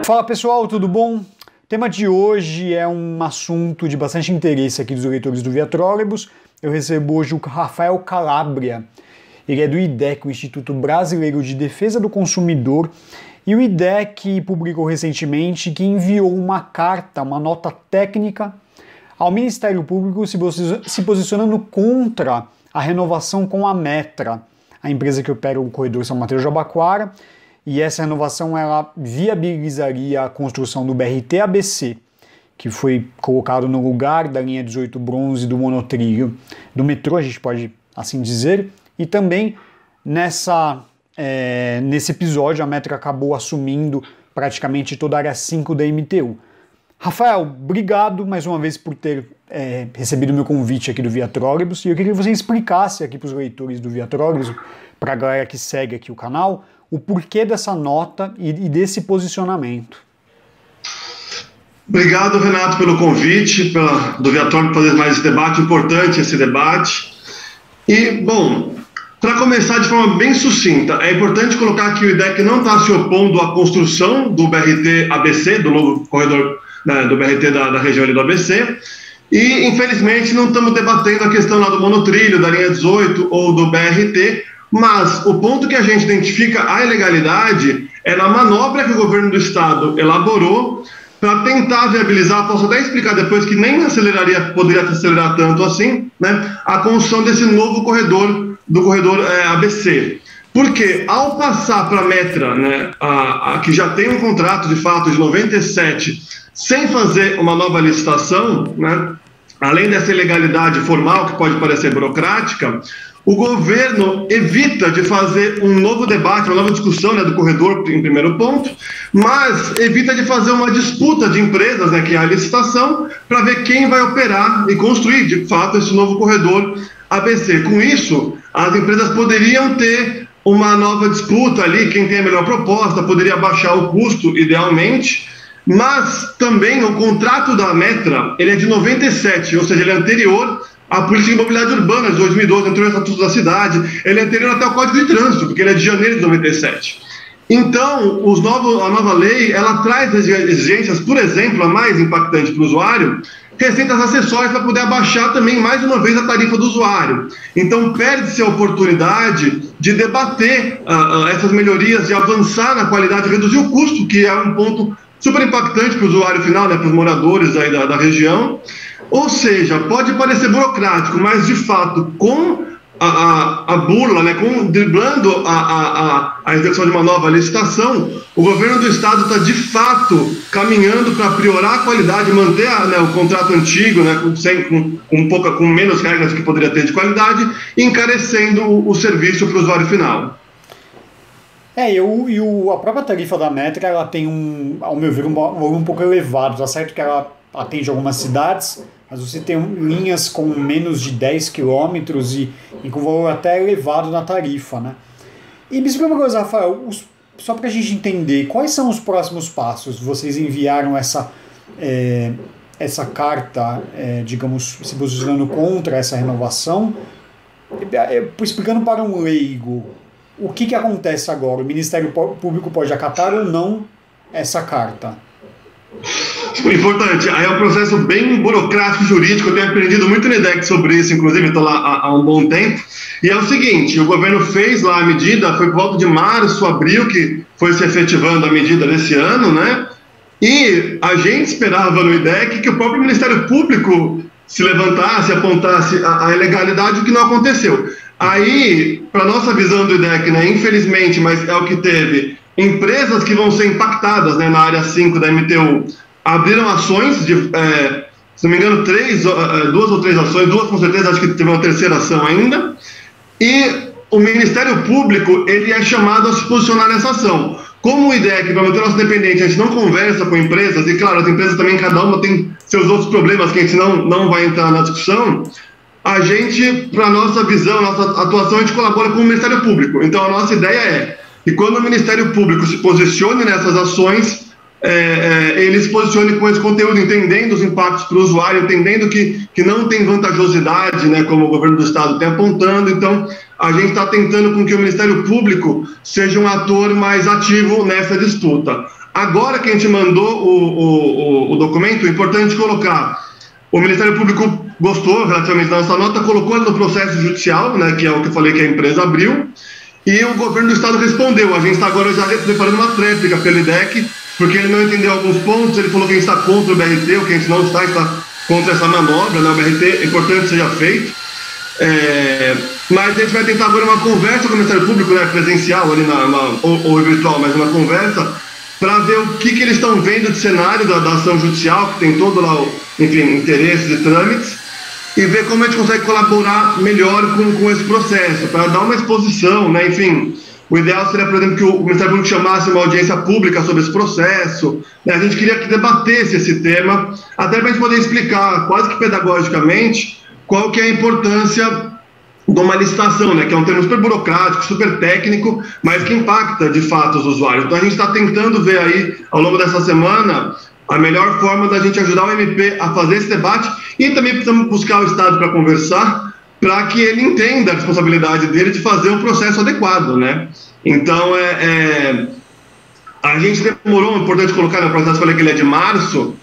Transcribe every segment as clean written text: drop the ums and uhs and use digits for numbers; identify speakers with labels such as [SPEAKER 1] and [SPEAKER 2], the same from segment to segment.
[SPEAKER 1] Fala pessoal, tudo bom? O tema de hoje é um assunto de bastante interesse aqui dos leitores do Viatrólebus. Eu recebo hoje o Rafael Calabria. Ele é do IDEC, o Instituto Brasileiro de Defesa do Consumidor, e o IDEC publicou recentemente que enviou uma carta, uma nota técnica ao Ministério Público se posicionando contra a renovação com a Metra, a empresa que opera o corredor São Mateus-Jabaquara, e essa renovação ela viabilizaria a construção do BRT-ABC, que foi colocado no lugar da linha 18 bronze do monotrilho do metrô, a gente pode assim dizer, e também nesse episódio a Metra acabou assumindo praticamente toda a área 5 da MTU. Rafael, obrigado mais uma vez por ter recebido o meu convite aqui do Viatrólebus, e eu queria que você explicasse aqui para os leitores do Viatrólebus, para a galera que segue aqui o canal, o porquê dessa nota e desse posicionamento.
[SPEAKER 2] Obrigado, Renato, pelo convite, do Viatrólebus fazer mais esse debate, importante esse debate. E, bom, para começar de forma bem sucinta, é importante colocar que o IDEC não está se opondo à construção do BRT-ABC, do novo corredor do BRT da região ali do ABC, e infelizmente não estamos debatendo a questão lá do monotrilho, da linha 18 ou do BRT, mas o ponto que a gente identifica a ilegalidade é na manobra que o governo do estado elaborou para tentar viabilizar, posso até explicar depois que nem poderia acelerar tanto assim, né, a construção desse novo corredor, do corredor ABC. Porque ao passar para a Metra, né, que já tem um contrato de fato de 97, sem fazer uma nova licitação, né, além dessa ilegalidade formal que pode parecer burocrática, o governo evita de fazer um novo debate, uma nova discussão, né, do corredor, em primeiro ponto, mas evita de fazer uma disputa de empresas, né, que é a licitação, para ver quem vai operar e construir, de fato, esse novo corredor ABC. Com isso, as empresas poderiam ter uma nova disputa ali, quem tem a melhor proposta, poderia baixar o custo, idealmente, mas também o contrato da Metra, ele é de 97, ou seja, ele é anterior à Política de Mobilidade Urbana de 2012, entrou no Estatuto da Cidade, ele é anterior até ao Código de Trânsito, porque ele é de janeiro de 97. Então, a nova lei, ela traz exigências, por exemplo, a mais impactante para o usuário, receitas acessórias para poder abaixar também, mais uma vez, a tarifa do usuário. Então, perde-se a oportunidade de debater essas melhorias, de avançar na qualidade, reduzir o custo, que é um ponto super impactante para o usuário final, né, para os moradores aí da região. Ou seja, pode parecer burocrático, mas de fato, com a burla, né, driblando a execução de uma nova licitação, o governo do estado está de fato caminhando para aprimorar a qualidade, manter o contrato antigo, né, com menos regras que poderia ter de qualidade, encarecendo o serviço para o usuário final.
[SPEAKER 1] A própria tarifa da Metra, ela tem ao meu ver, um valor um pouco elevado. Tá certo que ela atende algumas cidades, mas você tem linhas com menos de 10 quilômetros e com valor até elevado na tarifa, né? E me explica uma coisa, Rafael, só para a gente entender, quais são os próximos passos? Vocês enviaram essa carta, digamos, se posicionando contra essa renovação. Explicando para um leigo, o que acontece agora? O Ministério Público pode acatar ou não essa carta?
[SPEAKER 2] Importante, aí é um processo bem burocrático, jurídico, eu tenho aprendido muito no IDEC sobre isso, inclusive estou lá há um bom tempo, e é o seguinte, o governo fez lá a medida, foi por volta de março, abril, que foi se efetivando a medida desse ano, né, e a gente esperava no IDEC que o próprio Ministério Público se levantasse, apontasse a ilegalidade, o que não aconteceu. Aí, para nossa visão do IDEC, né, infelizmente, mas é o que teve, empresas que vão ser impactadas, né, na área 5 da MTU, abriram ações, se não me engano, 2 ou 3 ações, 2 com certeza, acho que teve uma terceira ação ainda, e o Ministério Público, ele é chamado a se posicionar nessa ação. Como o IDEC, para manter o nosso dependente, a gente não conversa com empresas, e claro, as empresas também, cada uma tem seus outros problemas, que a gente não vai entrar na discussão, a gente, para a nossa visão, nossa atuação, a gente colabora com o Ministério Público. Então, a nossa ideia é que quando o Ministério Público se posicione nessas ações, ele se posicione com esse conteúdo, entendendo os impactos para o usuário, entendendo que não tem vantajosidade, né, como o governo do estado tem apontando. Então, a gente está tentando com que o Ministério Público seja um ator mais ativo nessa disputa. Agora que a gente mandou o documento, é importante colocar, o Ministério Público gostou relativamente da nossa nota, colocou no processo judicial, né, que é o que eu falei que a empresa abriu, e o governo do estado respondeu. A gente está agora já preparando uma tréplica pelo IDEC, porque ele não entendeu alguns pontos, ele falou que a gente está contra o BRT, o que a gente não está contra essa manobra, né? O BRT é importante que seja feito. Mas a gente vai tentar agora uma conversa com o Ministério Público, né, presencial ali ou virtual, mas uma conversa para ver o que eles estão vendo de cenário da ação judicial, que tem todo lá, enfim, interesses e trâmites, e ver como a gente consegue colaborar melhor com esse processo, para dar uma exposição, né, enfim. O ideal seria, por exemplo, que o Ministério Público chamasse uma audiência pública sobre esse processo, né? A gente queria que debatesse esse tema, até para a gente poder explicar, quase que pedagogicamente, qual que é a importância de uma licitação, né? Que é um termo super burocrático, super técnico, mas que impacta, de fato, os usuários. Então, a gente está tentando ver aí, ao longo dessa semana, a melhor forma da gente ajudar o MP a fazer esse debate, e também precisamos buscar o Estado para conversar, para que ele entenda a responsabilidade dele de fazer um processo adequado, né? Então, a gente demorou, é importante colocar no processo, falei que ele é de março,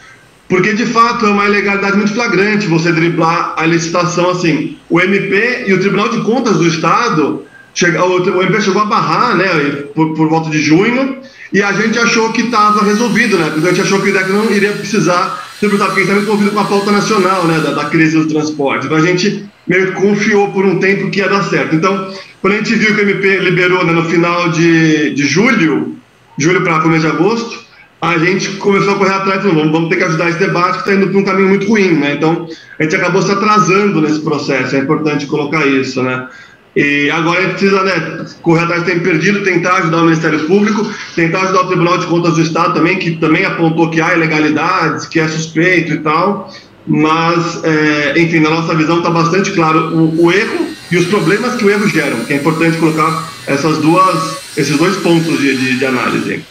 [SPEAKER 2] porque, de fato, é uma ilegalidade muito flagrante você driblar a licitação assim. O MP e o Tribunal de Contas do Estado, o MP chegou a barrar, né, por volta de junho, e a gente achou que estava resolvido, né? Porque a gente achou que o IDEC não iria precisar tributar, porque a gente estava envolvido com a pauta nacional, né, da crise do transporte. Então, a gente meio que confiou por um tempo que ia dar certo. Então, quando a gente viu que o MP liberou, né, no final de julho para começo de agosto, a gente começou a correr atrás e falou, vamos ter que ajudar esse debate que está indo por um caminho muito ruim, né? Então, a gente acabou se atrasando nesse processo, é importante colocar isso, né? E agora a gente precisa, né, correr atrás do tempo perdido, tentar ajudar o Ministério Público, tentar ajudar o Tribunal de Contas do Estado também, que também apontou que há ilegalidades, que é suspeito e tal, mas, enfim, na nossa visão está bastante claro o erro e os problemas que o erro gera, que é importante colocar esses dois pontos de análise.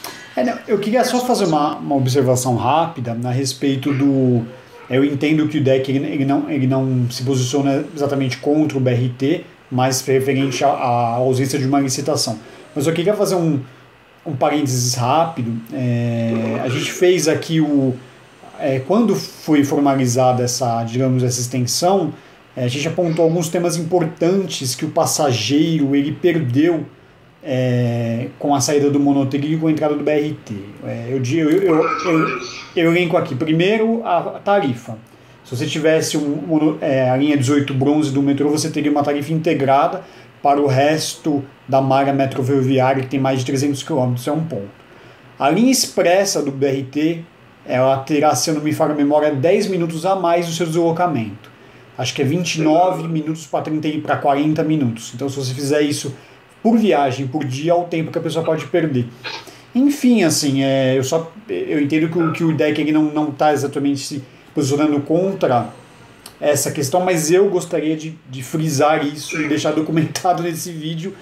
[SPEAKER 1] Eu queria só fazer uma observação rápida a respeito do... Eu entendo que o IDEC ele não se posiciona exatamente contra o BRT, mas referente à ausência de uma licitação. Mas eu queria fazer um parênteses rápido. A gente fez aqui quando foi formalizada essa extensão, a gente apontou alguns temas importantes que o passageiro ele perdeu com a saída do monotrilho e com a entrada do BRT. Eu elenco aqui. Primeiro, a tarifa. Se você tivesse a linha 18 bronze do metrô, você teria uma tarifa integrada para o resto da malha metroferroviária, que tem mais de 300 km. Isso é um ponto. A linha expressa do BRT, ela terá, se eu não me falha a memória, 10 minutos a mais do seu deslocamento. Acho que é 29 minutos para 40 minutos. Então, se você fizer isso por viagem, por dia, é o tempo que a pessoa pode perder. Enfim, assim, eu entendo que o IDEC ele não está exatamente se posicionando contra essa questão, mas eu gostaria de frisar isso e deixar documentado nesse vídeo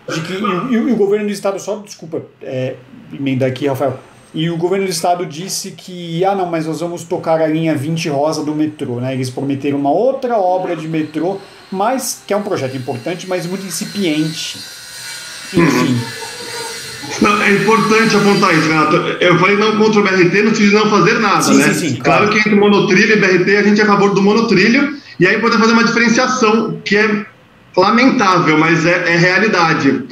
[SPEAKER 1] de que o governo do estado, emenda aqui, Rafael, e o governo do estado disse que, mas nós vamos tocar a linha 20 rosa do metrô, né? Eles prometeram uma outra obra de metrô, mas que é um projeto importante, mas muito incipiente. Enfim.
[SPEAKER 2] Não, é importante apontar isso, Renato. Eu falei não contra o BRT no sentido de não fazer nada,
[SPEAKER 1] sim,
[SPEAKER 2] né?
[SPEAKER 1] Sim,
[SPEAKER 2] claro que entre monotrilho e BRT a gente é a favor do monotrilho, e aí pode fazer uma diferenciação que é lamentável, mas é realidade.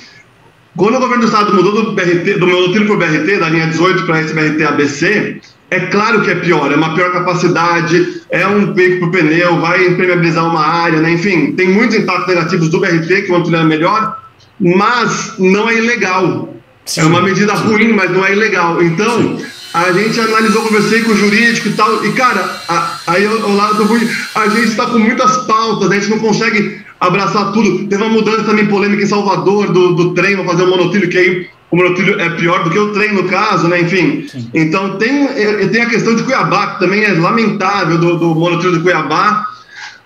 [SPEAKER 2] Quando o governo do estado mudou do monotrilho para o BRT, da linha 18 para esse BRT ABC, é claro que é pior, é uma pior capacidade, é um veículo por pneu, vai impermeabilizar uma área, né? Enfim, tem muitos impactos negativos do BRT, que o monotrilho é melhor, mas não é ilegal. Sim, é uma medida ruim, mas não é ilegal. Então, a gente analisou, conversei com o jurídico e tal, e cara, aí ao lado do ruim, a gente está com muitas pautas, a gente não consegue abraçar tudo. Teve uma mudança também polêmica em Salvador do trem, vou fazer um monotrilho, que aí o monotrilho é pior do que o trem no caso, né? Enfim. Sim. Então tem a questão de Cuiabá, que também é lamentável do monotrilho de Cuiabá,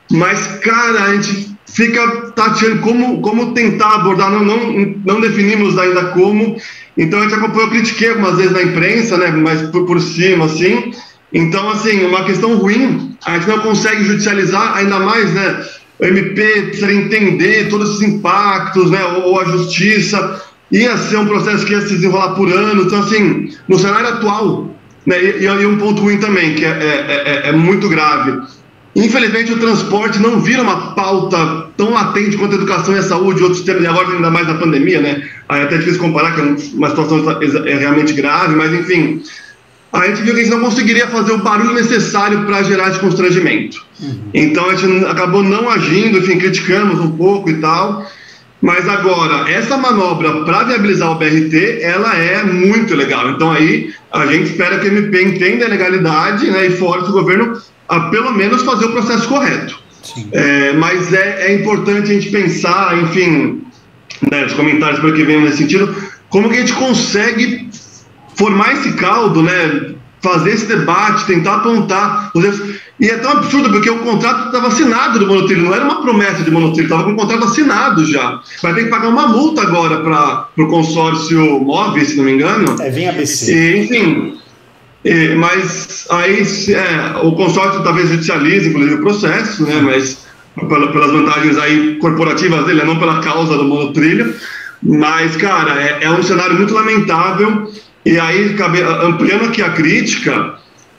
[SPEAKER 2] mas cara, a gente fica tateando como tentar abordar, não definimos ainda como. Então a gente acompanhou, eu critiquei algumas vezes na imprensa, né, mas por cima, assim. Então, assim, uma questão ruim, a gente não consegue judicializar, ainda mais, né, o MP precisaria entender todos esses impactos, né, ou a justiça, ia ser um processo que ia se desenrolar por anos. Então, assim, no cenário atual, né, e um ponto ruim também, que é muito grave, infelizmente o transporte não vira uma pauta tão latente quanto a educação e a saúde e outros temas, e agora ainda mais na pandemia, né, aí até é difícil comparar, que é uma situação realmente grave, mas enfim, a gente viu que a gente não conseguiria fazer o barulho necessário para gerar esse constrangimento. Então a gente acabou não agindo, enfim, criticamos um pouco e tal, mas agora, essa manobra para viabilizar o BRT, ela é muito legal. Então aí a gente espera que o MP entenda a legalidade, né, e force o governo a pelo menos fazer o processo correto. Mas é importante a gente pensar, enfim, né, os comentários para que venham nesse sentido, como que a gente consegue formar esse caldo, né, fazer esse debate, tentar apontar os erros. E é tão absurdo porque o contrato estava assinado do monotrilho, não era uma promessa de monotrilho, estava com o contrato assinado já. Vai ter que pagar uma multa agora para o consórcio MOVE, se não me engano.
[SPEAKER 1] Vem ABC.
[SPEAKER 2] E, enfim, mas aí o consórcio talvez judicialize, inclusive, o processo, né, mas pelas vantagens aí corporativas dele, não pela causa do monotrilho. Mas, cara, é um cenário muito lamentável. E aí, ampliando aqui a crítica,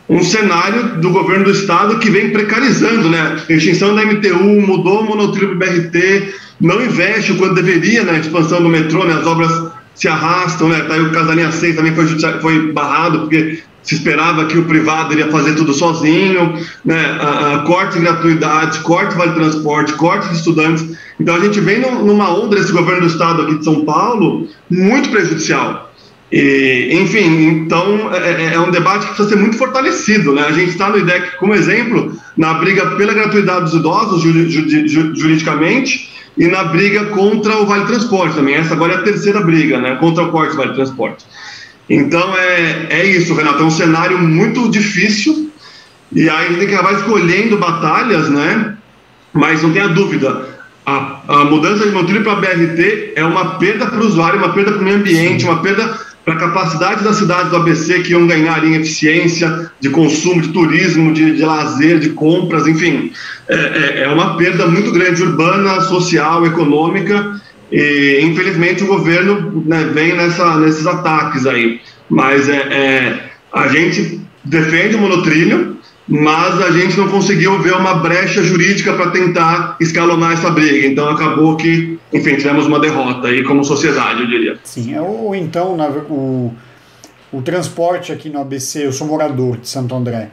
[SPEAKER 2] um cenário do governo do estado que vem precarizando, né? A extinção da MTU, mudou o monotrilho para o BRT, não investe o quanto deveria na expansão do metrô, né? As obras se arrastam, né? Tá aí o Casalinha 6 também foi barrado, porque se esperava que o privado iria fazer tudo sozinho, né? Corte de gratuidade, corte de vale transporte, corte de estudantes. Então a gente vem numa onda desse governo do estado aqui de São Paulo muito prejudicial. Enfim, então é um debate que precisa ser muito fortalecido, né? A gente está no IDEC como exemplo na briga pela gratuidade dos idosos juridicamente e na briga contra o Vale Transporte também. Essa agora é a terceira briga, né? Contra o corte do Vale Transporte. Então é isso, Renato, é um cenário muito difícil e aí a gente tem que acabar escolhendo batalhas, né? Mas não tenha dúvida, a mudança de monotrilho para BRT é uma perda para o usuário, uma perda para o meio ambiente, uma perda para a capacidade das cidades do ABC que iam ganhar em eficiência de consumo, de turismo, de lazer, de compras, enfim. É uma perda muito grande urbana, social, econômica e, infelizmente, o governo, né, vem nesses ataques aí. Mas a gente defende o monotrilho, mas a gente não conseguiu ver uma brecha jurídica para tentar escalonar essa briga. Então acabou que, enfim, tivemos uma derrota aí como sociedade, eu diria.
[SPEAKER 1] Sim, ou então o transporte aqui no ABC, eu sou morador de Santo André,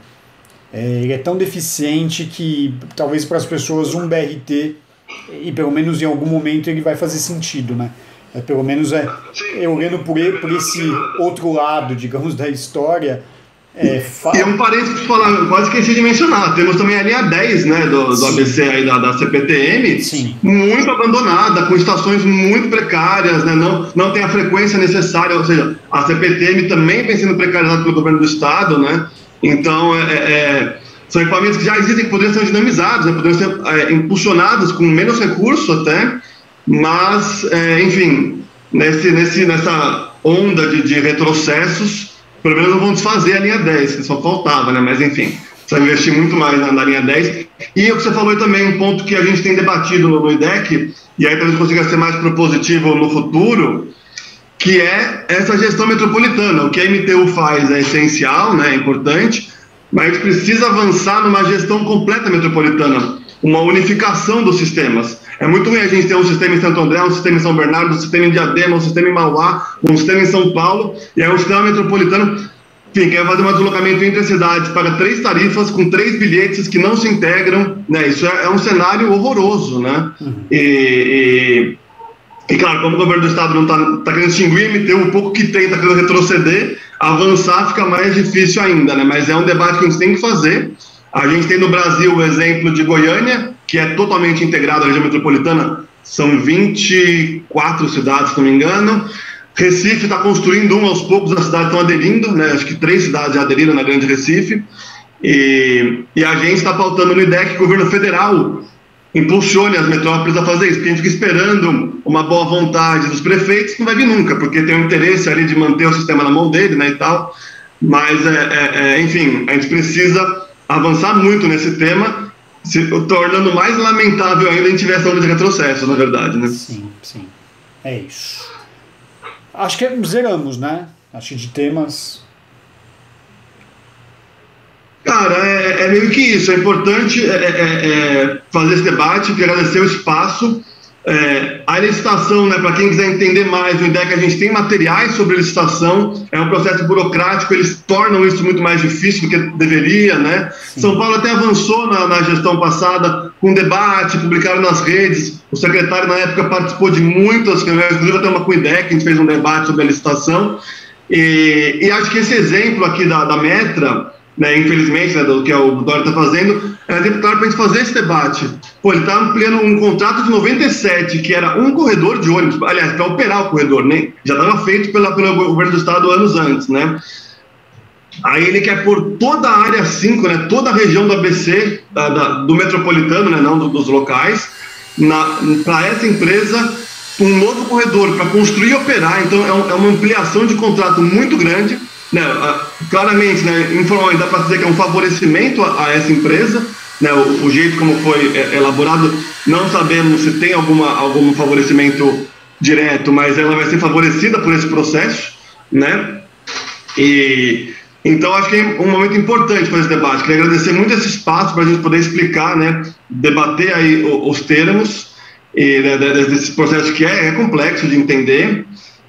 [SPEAKER 1] ele é tão deficiente que talvez para as pessoas um BRT, e pelo menos em algum momento ele vai fazer sentido, né? Pelo menos eu olhando por esse outro lado, digamos, da história.
[SPEAKER 2] E um parênteses para falar, quase esqueci de mencionar, temos também a linha 10, né, do ABC aí da CPTM,
[SPEAKER 1] sim,
[SPEAKER 2] muito abandonada, com estações muito precárias, né, não tem a frequência necessária, ou seja, a CPTM também vem sendo precarizada pelo governo do estado, né, então são equipamentos que já existem, que poderiam ser dinamizados, né, poderiam ser impulsionados com menos recurso até, mas, enfim, nessa onda de retrocessos, pelo menos não vão desfazer a linha 10, que só faltava, né? Mas enfim, precisa investir muito mais na linha 10. E o que você falou também, um ponto que a gente tem debatido no IDEC, e aí talvez consiga ser mais propositivo no futuro, que é essa gestão metropolitana. O que a MTU faz é essencial, né? É importante, mas a gente precisa avançar numa gestão completa metropolitana, uma unificação dos sistemas. É muito ruim a gente ter um sistema em Santo André, um sistema em São Bernardo, um sistema em Diadema, um sistema em Mauá, um sistema em São Paulo, e aí um sistema metropolitano, enfim, quer fazer um deslocamento entre as cidades para 3 tarifas, com 3 bilhetes que não se integram, né? Isso é um cenário horroroso, né? E claro, como o governo do estado não está querendo extinguir, MTU, um pouco que tem, está querendo retroceder, avançar fica mais difícil ainda, né? Mas é um debate que a gente tem que fazer. A gente tem no Brasil o exemplo de Goiânia, que é totalmente integrado à região metropolitana, são 24 cidades, se não me engano. Recife está construindo aos poucos, as cidades estão aderindo, né? Acho que 3 cidades já aderiram na Grande Recife. E a gente está pautando no IDEC que o governo federal impulsione as metrópoles a fazer isso, porque a gente fica esperando uma boa vontade dos prefeitos, que não vai vir nunca, porque tem um interesse ali de manter o sistema na mão dele, né, e tal. Mas, enfim, a gente precisa avançar muito nesse tema, se tornando mais lamentável ainda a gente tiver essa onda de retrocesso, na verdade, né?
[SPEAKER 1] Sim, sim. É isso. Acho que zeramos, né? Acho que de temas...
[SPEAKER 2] Cara, é meio que isso. É importante fazer esse debate, quero agradecer o espaço. A licitação, né, para quem quiser entender mais, o IDEC, a gente tem materiais sobre licitação, é um processo burocrático, eles tornam isso muito mais difícil do que deveria, né? Sim. São Paulo até avançou na gestão passada com debate, publicaram nas redes, o secretário na época participou de muitas reuniões, inclusive até uma com o IDEC, a gente fez um debate sobre a licitação, e acho que esse exemplo aqui da Metra, né, infelizmente, né, do que o Dória está fazendo, é um exemplo claro para a gente fazer esse debate. Pô, ele está ampliando um contrato de 97, que era um corredor de ônibus, aliás, para operar o corredor, né, já estava feito pelo governo do estado anos antes, né? Aí ele quer pôr toda a área 5, né, toda a região do ABC, do metropolitano, né, não dos locais, para essa empresa, um novo corredor para construir e operar. Então é uma ampliação de contrato muito grande. Né, claramente, né, informalmente dá para dizer que é um favorecimento a essa empresa, né, o jeito como foi elaborado, não sabemos se tem algum favorecimento direto, mas ela vai ser favorecida por esse processo, né, e então acho que é um momento importante para esse debate. Queria agradecer muito esse espaço para a gente poder explicar, né, debater aí os termos desse processo que é complexo de entender.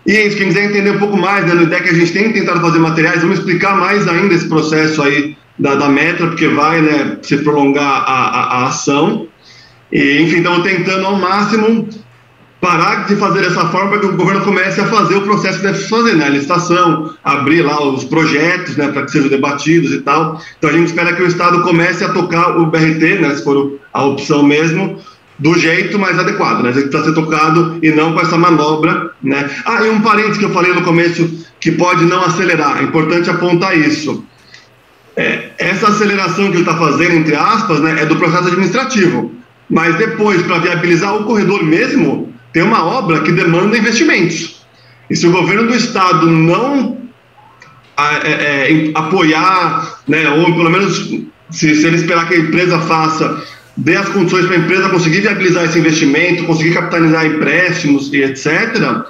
[SPEAKER 2] E é isso, quem quiser entender um pouco mais, né, no IDEC a gente tem tentado fazer materiais, vamos explicar mais ainda esse processo aí da Metra, porque vai, né, se prolongar a ação. E, enfim, estamos tentando ao máximo parar de fazer dessa forma para que o governo comece a fazer o processo que deve fazer, né, a licitação, abrir lá os projetos, né, para que sejam debatidos e tal. Então a gente espera que o Estado comece a tocar o BRT, né, se for a opção mesmo, do jeito mais adequado, né? Precisa ser tocado e não com essa manobra, né? E um parênteses que eu falei no começo, que pode não acelerar, é importante apontar isso. Essa aceleração que ele está fazendo, entre aspas, né, é do processo administrativo, mas depois, para viabilizar o corredor mesmo, tem uma obra que demanda investimentos. E se o governo do estado não apoiar, né, ou pelo menos se ele esperar que a empresa faça, dê as condições para a empresa conseguir viabilizar esse investimento, conseguir capitalizar empréstimos e etc.,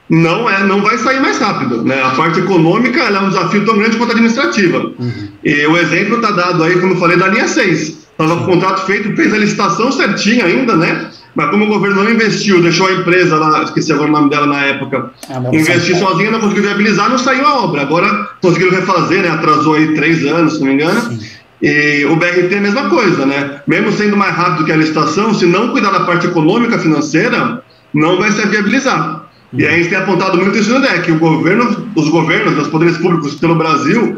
[SPEAKER 2] não vai sair mais rápido, né? A parte econômica ela é um desafio tão grande quanto a administrativa. Uhum. E o exemplo está dado aí, como eu falei, da linha 6. Estava com o contrato feito, fez a licitação certinha ainda, né? Mas como o governo não investiu, deixou a empresa lá, esqueci agora o nome dela na época, investir sozinha, não conseguiu viabilizar, não saiu a obra. Agora conseguiram refazer, né? Atrasou aí 3 anos, se não me engano. Sim. E o BRT é a mesma coisa, né? Mesmo sendo mais rápido que a licitação, se não cuidar da parte econômica financeira, não vai se viabilizar. E aí a gente tem apontado muito isso no IDEC, os governos, os poderes públicos pelo Brasil,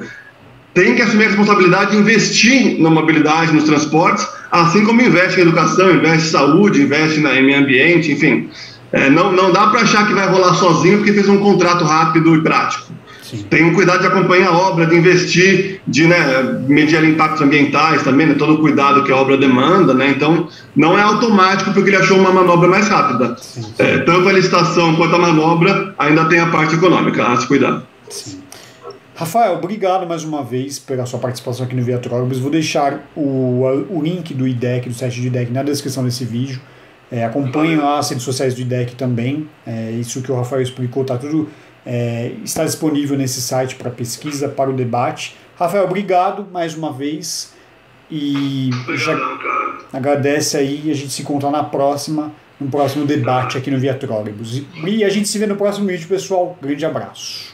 [SPEAKER 2] têm que assumir a responsabilidade de investir na mobilidade, nos transportes, assim como investe em educação, investe em saúde, investe em meio ambiente, enfim. Não dá para achar que vai rolar sozinho porque fez um contrato rápido e prático. Sim. Tem um cuidado de acompanhar a obra, de investir, de, né, medir impactos ambientais também, né, todo o cuidado que a obra demanda, né, então não é automático porque ele achou uma manobra mais rápida. Sim, sim. Tanto a licitação quanto a manobra ainda tem a parte econômica a se cuidar. Sim.
[SPEAKER 1] Rafael, obrigado mais uma vez pela sua participação aqui no Viatrólogos. Vou deixar o link do IDEC, do site do IDEC, na descrição desse vídeo. Acompanhem lá as redes sociais do IDEC também. Isso que o Rafael explicou, tá tudo... está disponível nesse site para pesquisa, para o debate. Rafael, obrigado mais uma vez e agradece aí, a gente se encontra no próximo debate aqui no Viatrólogos. E a gente se vê no próximo vídeo, pessoal. Grande abraço.